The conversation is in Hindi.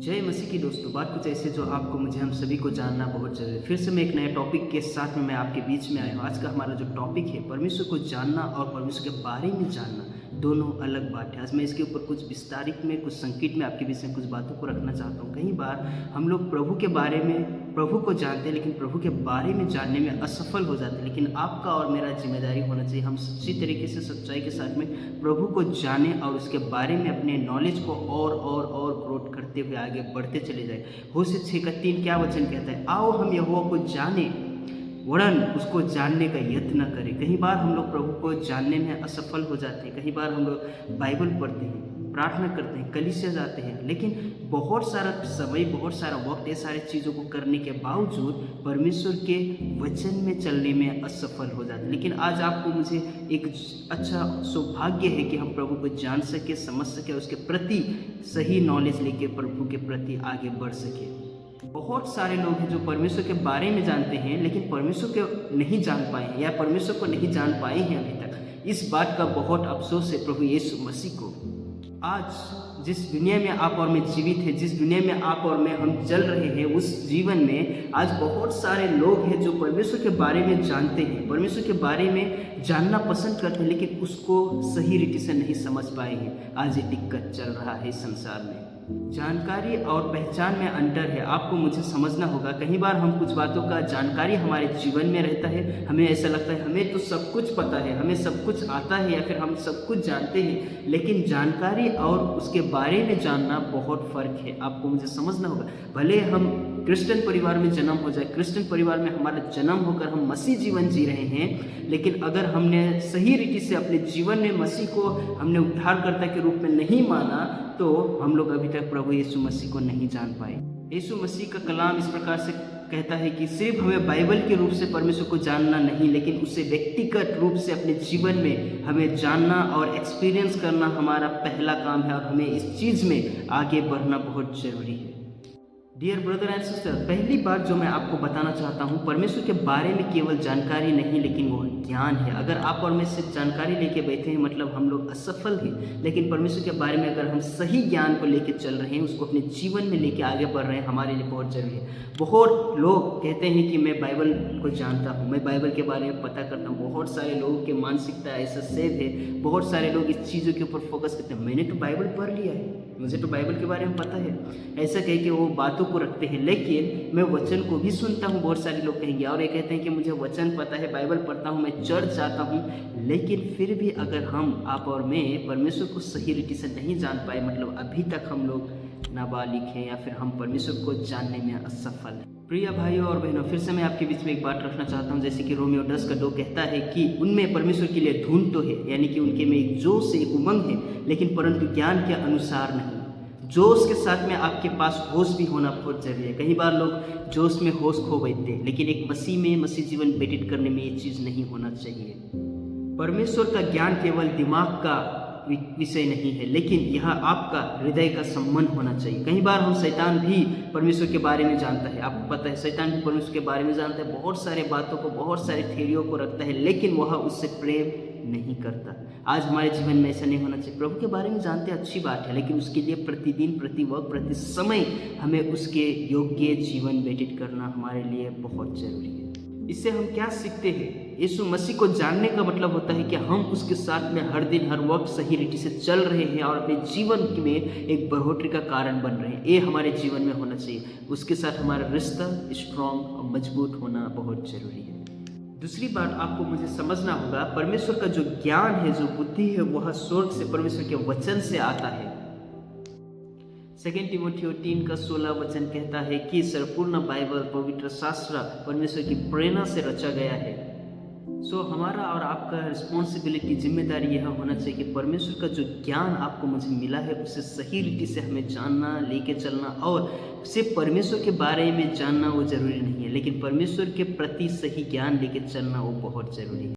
जय मसीह की दोस्तों, बात कुछ ऐसे जो आपको मुझे हम सभी को जानना बहुत ज़रूरी है। फिर से मैं एक नए टॉपिक के साथ में मैं आपके बीच में आया हूँ। आज का हमारा जो टॉपिक है, परमेश्वर को जानना और परमेश्वर के बारे में जानना दोनों अलग बात है। आज मैं इसके ऊपर कुछ विस्तारित में, कुछ संकीर्ण में आपके बीच में कुछ बातों को रखना चाहता हूँ। कई बार हम लोग प्रभु के बारे में, प्रभु को जानते हैं, लेकिन प्रभु के बारे में जानने में असफल हो जाते हैं। लेकिन आपका और मेरा जिम्मेदारी होना चाहिए, हम सच्ची तरीके से, सच्चाई के साथ में प्रभु को जाने और उसके बारे में अपने नॉलेज को और ग्रोथ करते हुए आगे बढ़ते चले जाए। होशे 6:3 क्या वचन कहता है? आओ हम यहोवा को जाने, वरन उसको जानने का यत्न करें। कई बार हम लोग प्रभु को जानने में असफल हो जाते हैं। कई बार हम लोग बाइबल पढ़ते हैं, प्रार्थना करते हैं, कलीसिया जाते हैं, लेकिन बहुत सारा समय, बहुत सारा वक्त, ये सारी चीज़ों को करने के बावजूद परमेश्वर के वचन में चलने में असफल हो जाते हैं। लेकिन आज आपको मुझे एक अच्छा सौभाग्य है कि हम प्रभु को जान सके, समझ सके, उसके प्रति सही नॉलेज लेके प्रभु के प्रति आगे बढ़ सके। बहुत सारे लोग हैं जो परमेश्वर के बारे में जानते हैं, लेकिन परमेश्वर को नहीं जान पाए हैं या परमेश्वर को नहीं जान पाए हैं अभी तक। इस बात का बहुत अफसोस है प्रभु यीशु मसीह को। आज जिस दुनिया में आप और मैं जीवित हैं, जिस दुनिया में आप और मैं हम चल रहे हैं, उस जीवन में आज बहुत सारे लोग हैं जो परमेश्वर के बारे में जानते हैं, परमेश्वर के बारे में जानना पसंद करते हैं, लेकिन उसको सही रीति से नहीं समझ पाए हैं। आज ये दिक्कत चल रहा है इस संसार में। जानकारी और पहचान में अंतर है, आपको मुझे समझना होगा। कई बार हम कुछ बातों का जानकारी हमारे जीवन में रहता है, हमें ऐसा लगता है हमें तो सब कुछ पता है, हमें सब कुछ आता है या फिर हम सब कुछ जानते हैं, लेकिन जानकारी और उसके बारे में जानना बहुत फ़र्क है। आपको मुझे समझना होगा। भले हम क्रिश्चियन परिवार में जन्म हो जाए, क्रिश्चियन परिवार में हमारा जन्म होकर हम मसीह जीवन जी रहे हैं, लेकिन अगर हमने सही रीति से अपने जीवन में मसीह को हमने उद्धारकर्ता के रूप में नहीं माना, तो हम लोग अभी तक प्रभु यीशु मसीह को नहीं जान पाए। यीशु मसीह का कलाम इस प्रकार से कहता है कि सिर्फ हमें बाइबल के रूप से परमेश्वर को जानना नहीं, लेकिन उसे व्यक्तिगत रूप से अपने जीवन में हमें जानना और एक्सपीरियंस करना हमारा पहला काम है, और हमें इस चीज़ में आगे बढ़ना बहुत ज़रूरी है। डियर ब्रदर एंड सिस्टर, पहली बात जो मैं आपको बताना चाहता हूँ, परमेश्वर के बारे में केवल जानकारी नहीं, लेकिन वो ज्ञान है। अगर आप और मैं सिर्फ जानकारी लेके बैठे हैं, मतलब हम लोग असफल हैं। लेकिन परमेश्वर के बारे में अगर हम सही ज्ञान को लेके चल रहे हैं, उसको अपने जीवन में लेके आगे बढ़ रहे हैं, हमारे लिए बहुत ज़रूरी है। बहुत लोग कहते हैं कि मैं बाइबल को जानता हूँ, मैं बाइबल के बारे में पता करता हूँ। बहुत सारे लोगों की मानसिकता ऐसा सेव है, बहुत सारे लोग इस चीज़ों के ऊपर फोकस करते हैं। मैंने तो बाइबल पढ़ लिया है, मुझे तो बाइबल के बारे में पता है, ऐसा कह के वो बातों को रखते हैं। लेकिन मैं वचन को भी सुनता हूँ, बहुत सारे लोग कहेंगे, और ये कहते हैं कि मुझे वचन पता है, बाइबल पढ़ता हूँ, मैं चर्च जाता हूँ, लेकिन फिर भी अगर हम, आप और मैं परमेश्वर को सही रीति से नहीं जान पाए, मतलब अभी तक हम लोग नाबालिग हैं या फिर हम परमेश्वर को जानने में असफल हैं। प्रिय भाइयों और बहनों, फिर से मैं आपके बीच में एक बात रखना चाहता हूँ। जैसे कि रोमियो 10:2 कहता है कि उनमें परमेश्वर के लिए धुन तो है, यानी कि उनके में एक जोश से, एक उमंग है, लेकिन परंतु ज्ञान के अनुसार नहीं। जोश के साथ में आपके पास होश भी होना बहुत जरूरी है। कई बार लोग जोश में होश खो बैठते हैं, लेकिन एक मसीह में, मसीह जीवन व्यतीत करने में ये चीज़ नहीं होना चाहिए। परमेश्वर का ज्ञान केवल दिमाग का विषय नहीं है, लेकिन यह आपका हृदय का संबंध होना चाहिए। कई बार हम, शैतान भी परमेश्वर के बारे में जानता है, आपको पता है, शैतान भी परमेश्वर के बारे में जानता है, बहुत सारे बातों को, बहुत सारे थ्योरियों को रखता है, लेकिन वह उससे प्रेम नहीं करता। आज हमारे जीवन में ऐसा नहीं होना चाहिए। प्रभु के बारे में जानते अच्छी बात है, लेकिन उसके लिए प्रतिदिन, प्रति वक्त, प्रति समय हमें उसके योग्य जीवन व्यतीत करना हमारे लिए बहुत जरूरी है। इससे हम क्या सीखते हैं? यीशु मसीह को जानने का मतलब होता है कि हम उसके साथ में हर दिन, हर वक्त सही रीति से चल रहे हैं और अपने जीवन में एक बढ़ोतरी का कारण बन रहे हैं। ये हमारे जीवन में होना चाहिए। उसके साथ हमारा रिश्ता स्ट्रॉन्ग और मजबूत होना बहुत जरूरी है। दूसरी बात आपको मुझे समझना होगा, परमेश्वर का जो ज्ञान है, जो बुद्धि है, वह स्वर्ग से, परमेश्वर के वचन से आता है। 2 तीमुथियो 3:16 वचन कहता है कि संपूर्ण बाइबल, पवित्र शास्त्र परमेश्वर की प्रेरणा से रचा गया है। सो हमारा और आपका रिस्पॉन्सिबिलिटी, जिम्मेदारी यह होना चाहिए कि परमेश्वर का जो ज्ञान आपको मुझे मिला है, उसे सही रीति से हमें जानना, लेके चलना। और सिर्फ परमेश्वर के बारे में जानना वो ज़रूरी नहीं है, लेकिन परमेश्वर के प्रति सही ज्ञान लेके चलना वो बहुत ज़रूरी है।